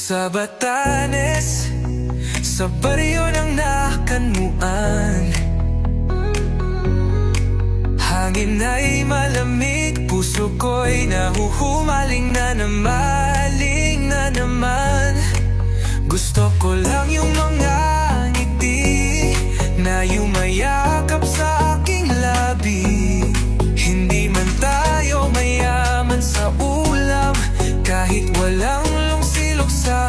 Sa Batanes, sa baryo ng Nakanmuan, hangin ay malamig, puso ko'y nahuhumaling na naman. Gusto ko lang yung mga ngiti na yumayakap sa aking labi. Hindi man tayo mayaman sa ulam, kahit walang lungsilog sa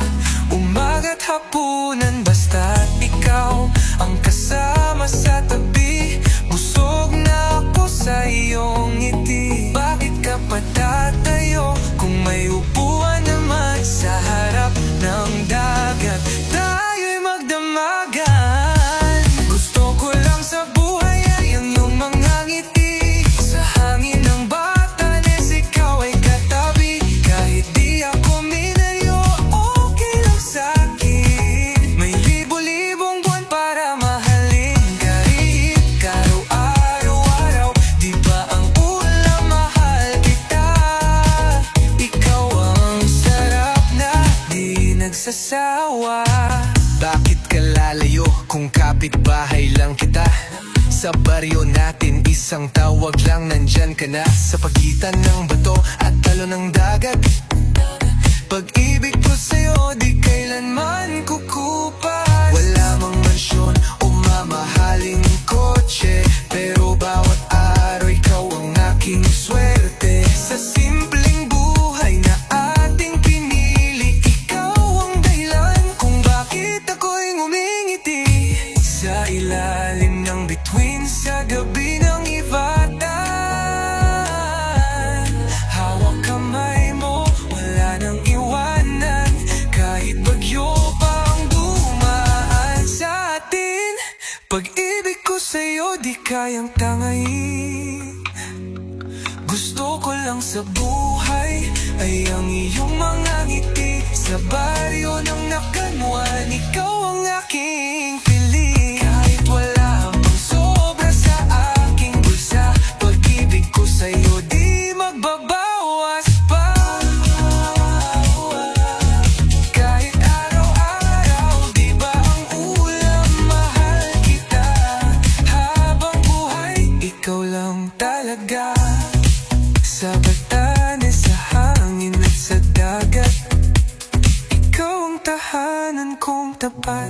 umaga't hapunan. Basta't ikaw ang kasama sa tabi, busog na ako sa iyong ngiti. Bakit ka pa tatayo kung may upuan naman sa harap ng dagat? Tayo'y magdamagan. Gusto ko lang sa buhay ay ang iyong mga ngiti. Sa hangin ng Batanes, ikaw ay katabi. Kahit di ako minayo, okay lang sa'kin. May libo-libong buwan para mahalin. Kahit araw-araw, di ba ang ulam mahal kita? Ikaw ang sarap na di nagsasawa. Bakit ka lalayo kung kapitbahay lang kita? Sa baryo natin, isang tawag lang, nandyan ka na. Sa pagitan ng bato at talo ng dagat, pag-ibig ko sa'yo di kailanman kukupas. Wala mang mansyon o mamahaling kotse, pero bawat araw ikaw ang aking swerte. Sa simpleng buhay na ating pinili, ikaw ang dahilan kung bakit ako'y ngumingiti. Sa ilalim ng bituin, sa gabi ng ibatan, hawak kamay mo, wala nang iwanan. Kahit bagyo pa ang dumaan sa atin, pag-ibig ko sa'yo di kayang tangayin. Gusto ko lang sa buhay ay ang iyong mga ngiti. Sa baryo ng Nakanmuan, ikaw ang aking piling. Kahit wala pang sobra sa aking bulsa, pag-ibig ko sa'yo di magbabawas pa. Kahit araw-araw, di ba ang ulam mahal kita? Habang buhay, ikaw lang talaga. Sa Batanes, sa hangin at sa dagat, ikaw ang tahanan kong tapat.